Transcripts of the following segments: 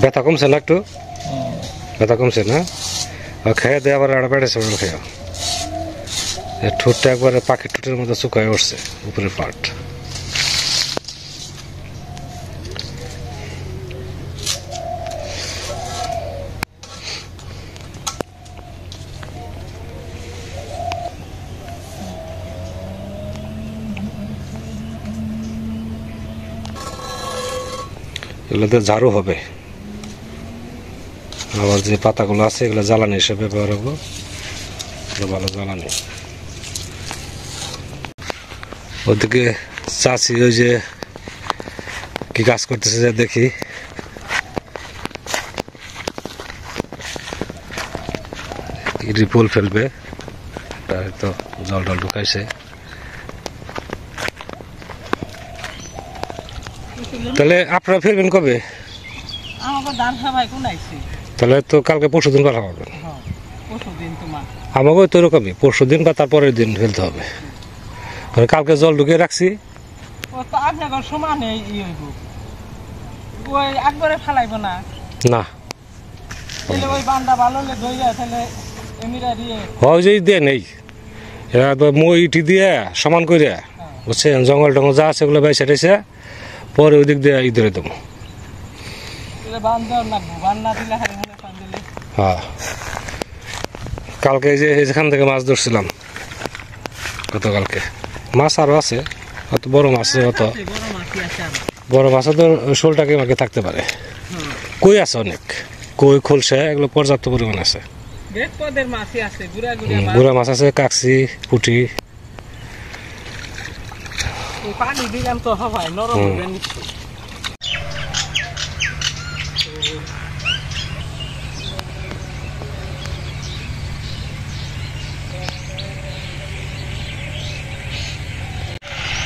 ব্যথা কমছে না একটু? ব্যথা কমছে না? খেয়ে দিয়ে আবার আড়া বেড়েছে খেয়ে ঠোঁটটা একবারে পাখির ঠোঁটের মতো শুকায় উঠছে উপরের পার্ট। এগুলোতে ঝাড়ু হবে, আবার যে পাতাগুলো আছে এগুলো জ্বালানি হিসেবে ব্যবহার হবো, ভালো জ্বালানি। ওদিকে চাষি ওই যে কি কাজ করতেছে যে দেখি, রিপোল ফেলবে, তো জল টল ঢুকাইছে। তাহলে আপনারা ফিরবেন কবে? তাহলে তো কালকে পরশু দিন কথা পাবেন। আমাকে তো এরকমই পরশু দিন বা তারপরের দিন ফেলতে হবে। কালকে জল ঢুকিয়ে রাখছি। না দিয়ে নেই, ইটি দিয়ে সমান করে বুঝছেন, জঙ্গল টঙ্গল যা আছে ওগুলো বাইসে টাইছে পরে ওই দিক দিয়ে ই ধরে দেবো। হ্যাঁ, কালকে যে যেখান থেকে মাছ ধরছিলাম গতকালকে, মাছ আরো আছে, অত বড় মাছ, অত বড় মাছও তো শোলটাকে মাকে থাকতে পারে। কই আছে অনেক, কই খোলসা এগুলো পর্যাপ্ত পরিমাণ আছে। গুড়া মাছ আছে, কাকসি, পুঁটি।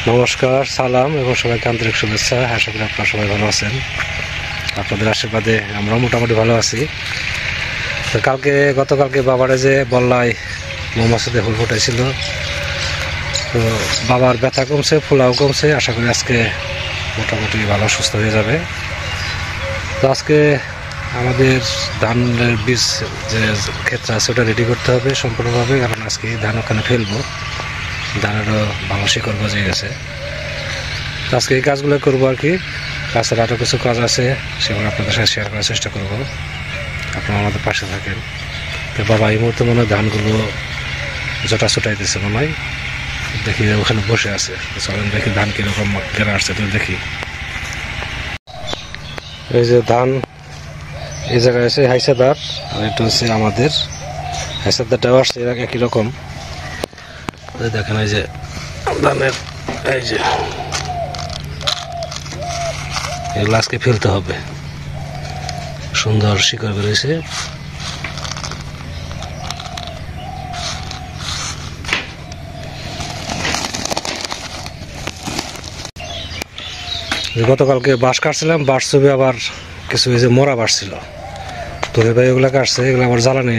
নমস্কার, সালাম এবং সবাইকে আন্তরিক শুভেচ্ছা। আশা করি আপনারা সবাই ভালো আছেন। আপনাদের আশীর্বাদে আমরা মোটামুটি ভালো আছি। তো গতকালকে বাবারে যে বল্লায় মৌমাছিতে ফুল ফুটাইছিল, তো বাবার ব্যথা কমছে, ফোলাও কমছে। আশা করি আজকে মোটামুটি ভালো সুস্থ হয়ে যাবে। তো আজকে আমাদের ধানের বীজ যে ক্ষেত্র আছে ওটা রেডি করতে হবে সম্পূর্ণভাবে, কারণ আজকে ধান ওখানে ফেলবো। ধানেরও ভালো শিকড় গজে গেছে। তো আজকে এই কাজগুলো করবো আর কি। তাছাড়া আরও কিছু কাজ আছে, সেগুলো আপনাদের সাথে শেয়ার করার চেষ্টা করবো। আপনারা আমাদের পাশে থাকেন। তো বাবা এই মুহূর্তে মনে হয় ধানগুলো জটা ছুটাইতেছে মনে হয়, দেখি ওখানে বসে আছে। চলেন দেখি ধান কীরকম কেনা আসছে, তো দেখি। এই যে ধান এই জায়গায় আছে হাইসাদার, আর এটা হচ্ছে আমাদের হাইসাদারটাও আসছে একই রকম। দেখেন এই যে ধানের, এই যে এগুলো আজকে ফেলতে হবে। সুন্দর শিকড় বেরিয়েছে। গতকালকে বাঁশ কাটছিলাম, বাঁশ ছবি আবার কিছু এই যে মরা বাঁশ ছিল, তোরে ভাই ওগুলা কাটছে। এগুলো আবার জ্বালানি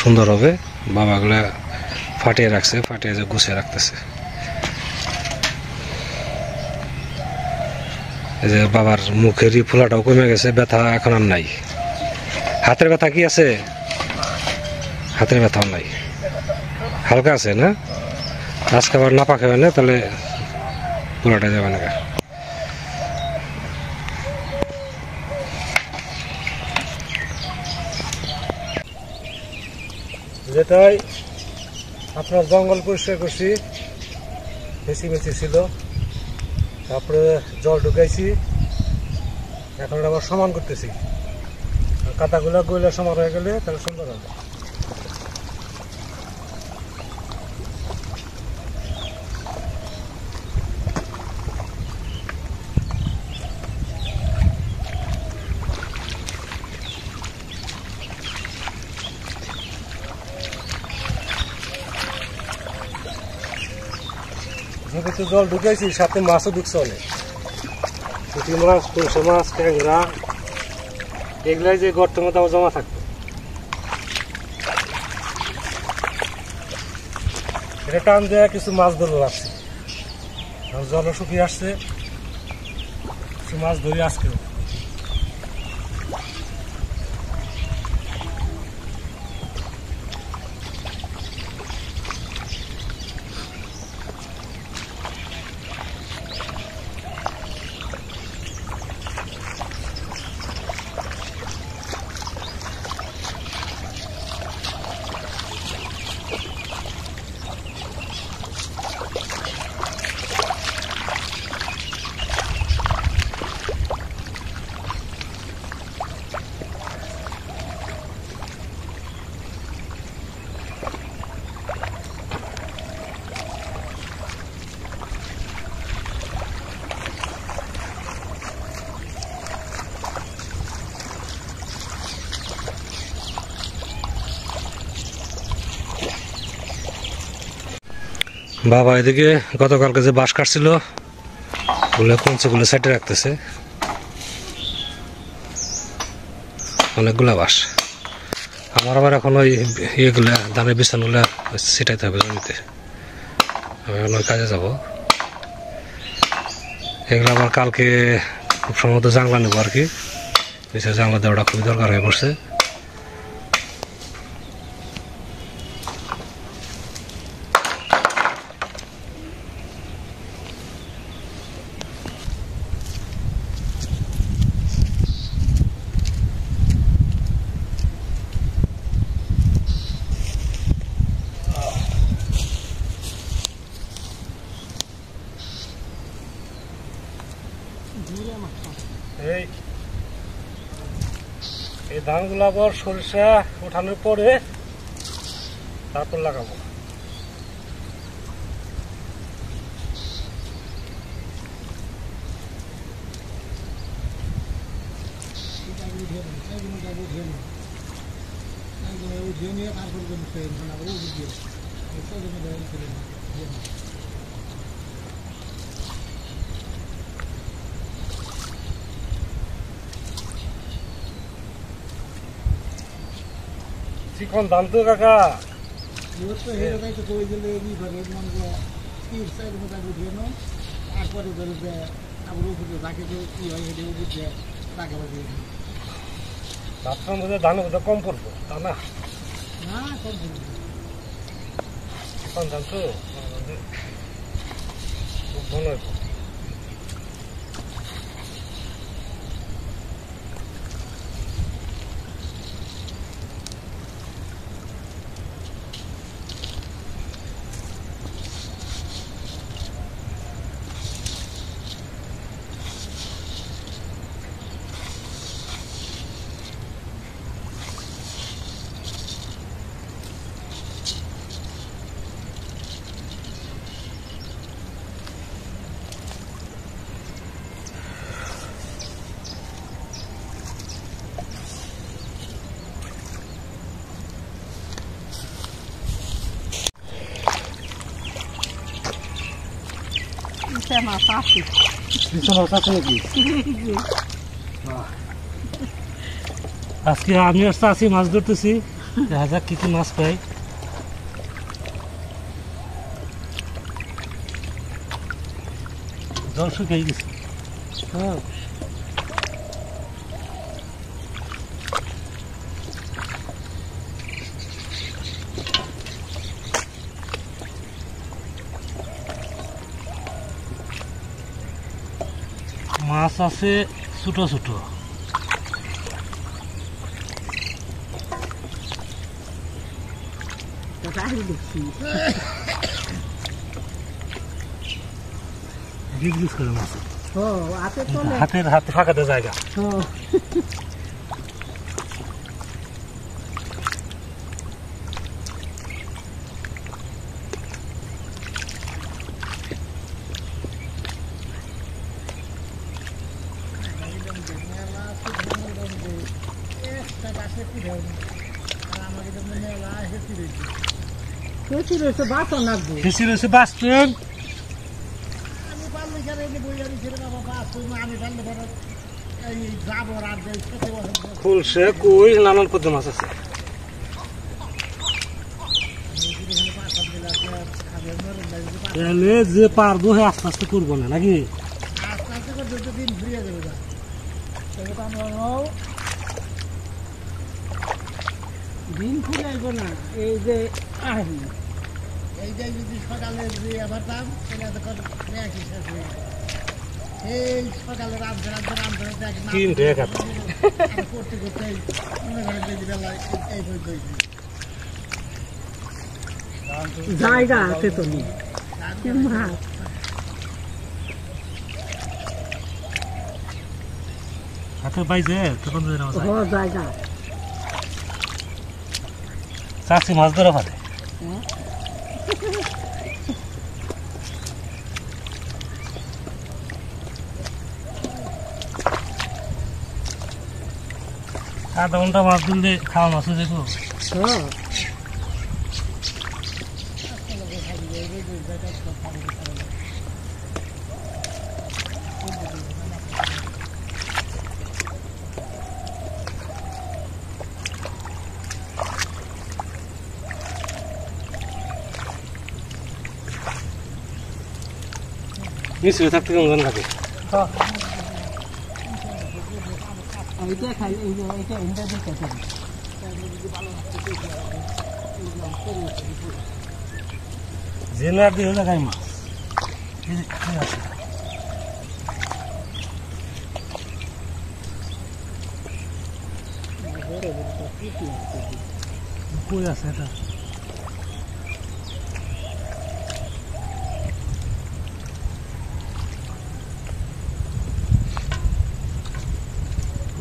সুন্দর হবে। বাবা এগুলা ফাটিয়ে রাখছে, ফাটিয়ে যে গুছিয়ে রাখতেছে। এই যে বাবার মুখের ফোলাটাও কমে গেছে, ব্যথা এখন আর নাই। হাতের ব্যথা কি আছে? হাতের ব্যথাও নাই, হালকা আছে না? আজকে আবার না পাকে হয় না, তাহলে পুরোটা যাবে না। যেটাই আপনার জঙ্গল পরিষ্কার করছি, বেশি ছিল, তারপরে জল ঢুকাইছি, এখন আবার সমান করতেছি। কাঁটাগুলো গইলে সমান হয়ে গেলে তাহলে সুন্দর হবে। যেহেতু জল ঢুকাইছি, সাথে মাছও ঢুকছে অনেক, পুঁটি মাছ, তুলসা মাছ, ট্যাংরা, এগুলাই যে গর্তের মধ্যে আমার জমা থাকতো। এটা টান দেওয়া কিছু মাছ ধরবো ভাবছি, জল শুকিয়ে আসছে, কিছু মাছ ধরি আজকেও। বাবা এদিকে গতকালকে যে বাঁশ কাটছিল ওগুলো কঞ্চিগুলো সাইডে রাখতেছে, অনেকগুলা বাঁশ। আমার আবার এখন ওই ইয়েগুলা ধানের বিছানগুলা ছিটাইতে হবে জমিতে, আমি এখন ওই কাজে যাব। এগুলো আবার কালকে খুব সম্ভবত জাংলা নেবো আর কি, জাংলা দেওয়াটা খুবই দরকার হয়ে পড়ছে। এই ধানগুলো আবার সরিষা ওঠানোর পরে তারপর লাগাবো। চিকন ধান তো কাকা, ধান বোধহয় কম পড়বো তা না, চিকন ধান তো খুব ভালো হইব। আজকে আমি আর চাষি মাছ ধরতেছি, দেখা যাক কি কি মাছ পাই। জল শুকিয়ে গেছে। মাছ আছে ছোট ছোট, হাতের হাতে ফাঁকাতে জায়গা। খুলছে কই নানান পদ্ম মাছ আছে। যে পারবো আস্তে আস্তে করবো না নাকি, দিন ফুলে আসবো না। এই যে এইটাই যদি সকালে দিয়ে পারতাম এই সকালে রামধে করতে করতে মনে করেন বেলায় এই জায়গা আছে তো হাতে পাইছে তখন জায়গা চাষি মাছ ধরা পারে। আধা ঘন্টা মাছ দিলে খাওয়া মাছ হয়ে যাবো। মিশ্রে থাকতে কেমন লাগে? জেলার দিয়ে লাগাই মাছ কই আছে এটা?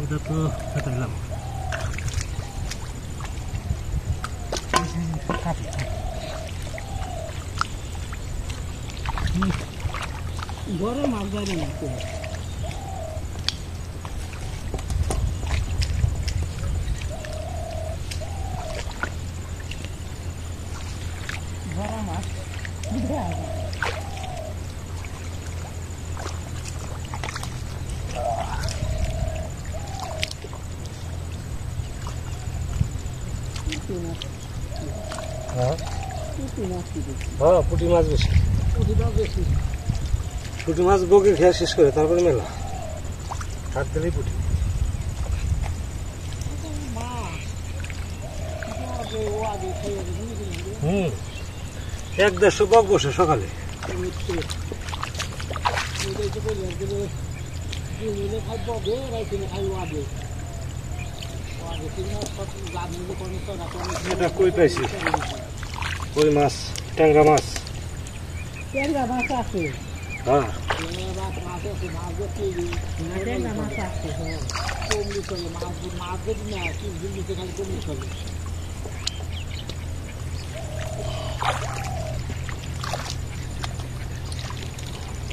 এটা তো কাটাইলাম বড় মাছ ধরে না বড় মাছ পুঁটি মাছ বেশি পুঁটি মাছ বগে খেয়ে শেষ করে তারপরে মেলা হাত দিলেই পুঁটি এক 150 বক বসে সকালে এটা কই পাইছি কই মাছ ট্যাংরা মাছ আছে হ্যাঁ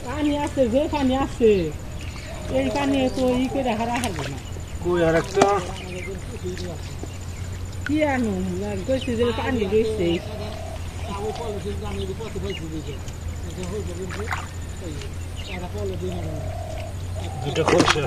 পানি আছে যে পানি আছে এই পানি তো ই করে হারা হারবে না কই আর একটা কি আনো গেছে যে পানি গেছে দুটো খোলছে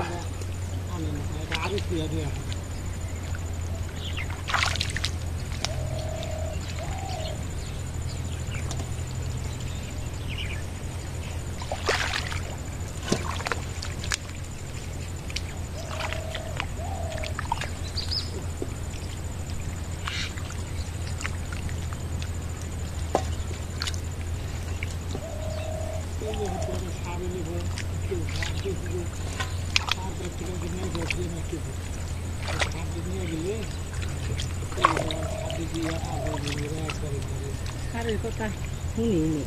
সারের কথা শুনিনি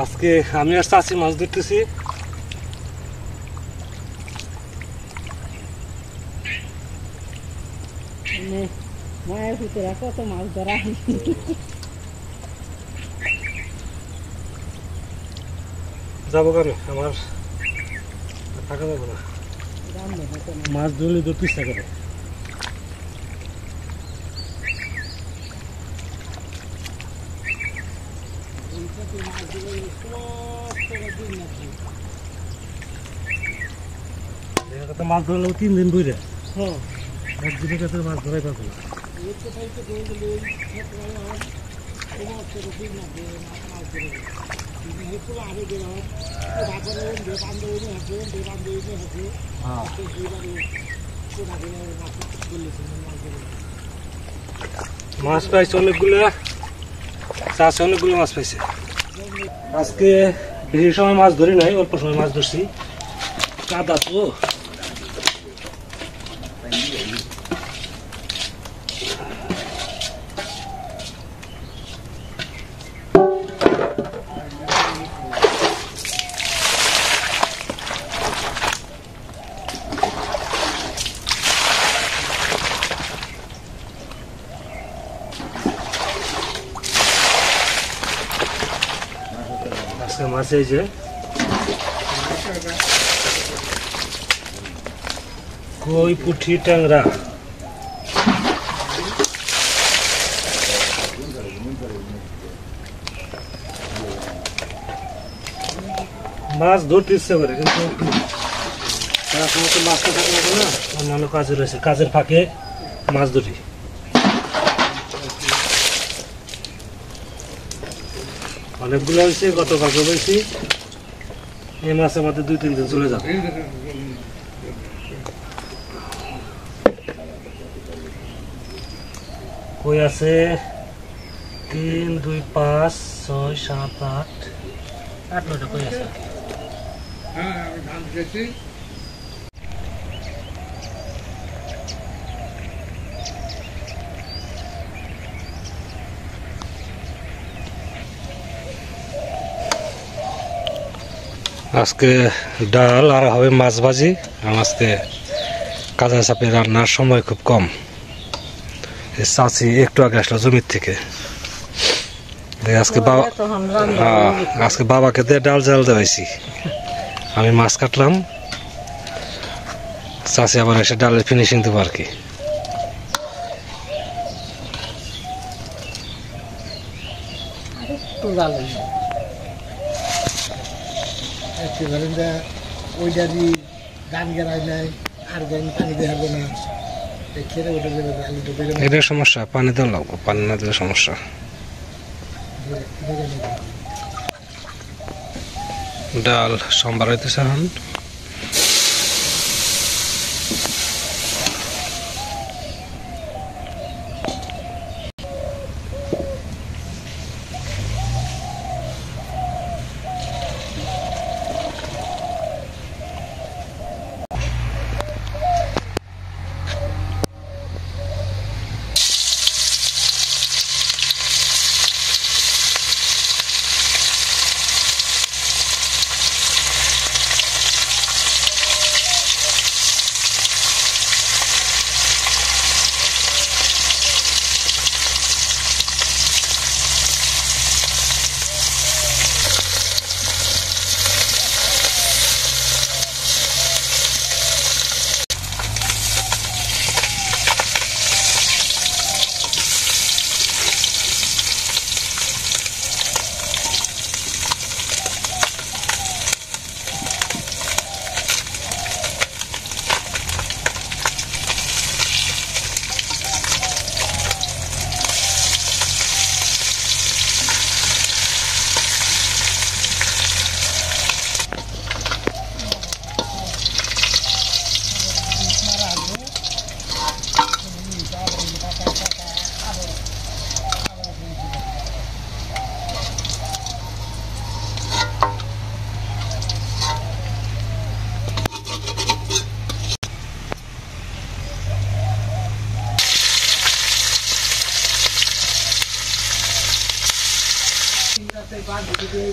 আজকে আমি আর চাচি মাছ ধরতেছি মায়ের ভিতরে কত মাছ ধরা যাবো কেন আমার থাকা যাবো না মাছ ধরলে তো পিছা করে মাছ ধরলে 3 দিন বুঝে একদিনের কাছে মাছ ধরাই পারবো না মাছ পাইছে অনেকগুলো চাষে অনেকগুলো মাছ পাইছে আজকে বেশি সময় মাছ ধরি নাই অল্প সময় মাছ ধরছি কাদা তো মাছ এই যে কই পুঁটি ট্যাংরা মাছ ধরতে ইচ্ছে করে, কিন্তু মাছটা থাকলে না অন্যান্য কাজে রয়েছে, কাজের ফাঁকে মাছ ধরি। অনেকগুলো হয়েছে, গতকালকে বলছি এই মাছের মধ্যে 2-3 দিন চলে যাবে। কই আছে 3, 2, 5, 6, 7, 8, 8-9টা কই আছে। আজকে ডাল আর হবে মাছ ভাজি। আজকে কাজের চাপে রান্নার সময় খুব কম। চাচি একটু আগে আসলো জমির থেকে। আজকে বাবাকে দিয়ে ডাল জাল দেওয়াইছি, আমি মাছ কাটলাম, চাচি আবার এসে ডালের ফিনিশিং দেবো আর কি। এটার সমস্যা, পানি দেওয়া লাগবো, পানি না দিলে সমস্যা। ডাল সোমবার হইতেছে এখন।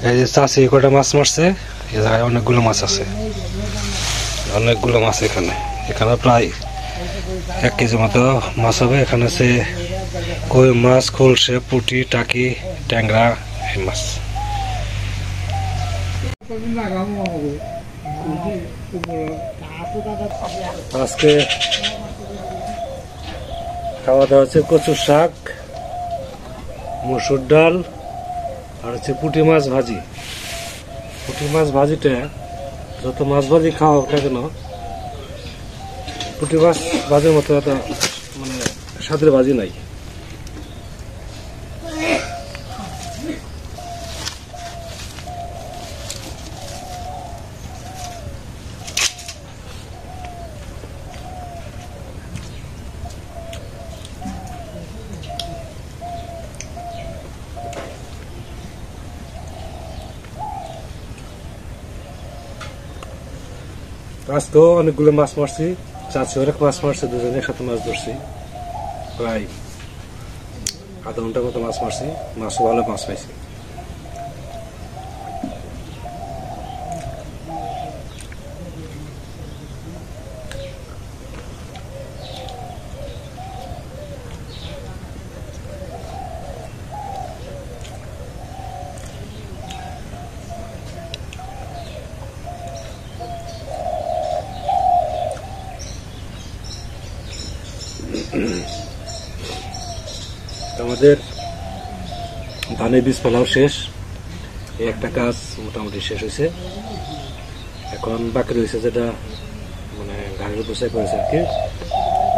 এই যে চাষি কটা মাছ মারছে, এ জায়গায় অনেকগুলো মাছ আছে, অনেকগুলো মাছ এখানে। এখানে প্রায় 1 কেজি মতো মাছ হবে। এখানে আছে কই মাছ, খোলসে, পুঁটি, টাকি, ট্যাংরা, এই মাছ। আজকে খাওয়া দাওয়া হচ্ছে কচুর শাক, মসুর ডাল আর হচ্ছে পুঁটি মাছ ভাজি। পুঁটি মাছ ভাজিটা যত মাছ ভাজি খাওয়া হোক না কেন, পুঁটি মাছ ভাজির মতো একটা মানে স্বাদের ভাজি নাই। আজকেও অনেকগুলো মাছ মারছি, চাচি অনেক মাছ মারছে, দুজনে একসাথে মাছ ধরছি। প্রায় আধা ঘন্টার মতো মাছ মারছি, মাছও ভালো মাছ পাইছি। আমাদের ধানের বীজ ফেলাও শেষ, এই একটা কাজ মোটামুটি শেষ হয়েছে। এখন বাকি রয়েছে যেটা মানে গাড়ির উপর করেছে আর কি,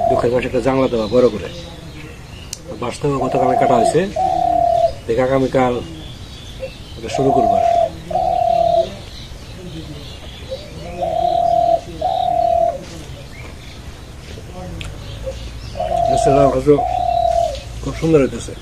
দুঃখের পাশে একটা জানলা দেওয়া বড় করে। বাস তো গতকালে কাটা হয়েছে, দেখে আগামীকাল এটা শুরু করবো আর কি। খুব সুন্দর হইতেছে।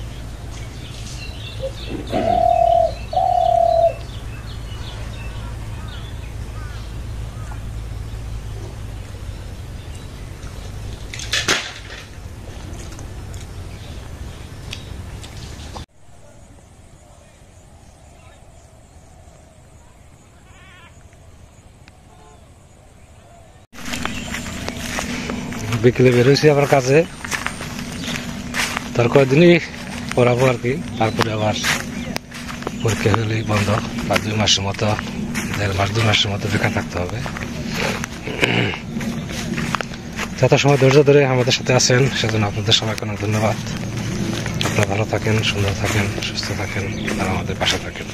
বিকেলে বেরোইছি আবার কাজে, তার কয়েকদিনই পড়াবো আর কি, তারপরে আবার পরীক্ষা হলেই বন্ধ। আর 2 মাসের মতো, 1.5 মাস 2 মাসের মতো বেকার থাকতে হবে। যত সময় ধৈর্য ধরে আমাদের সাথে আছেন সেজন্য আপনাদের সবাইকে অনেক ধন্যবাদ। আপনারা ভালো থাকেন, সুন্দর থাকেন, সুস্থ থাকেন আর আমাদের পাশে থাকেন।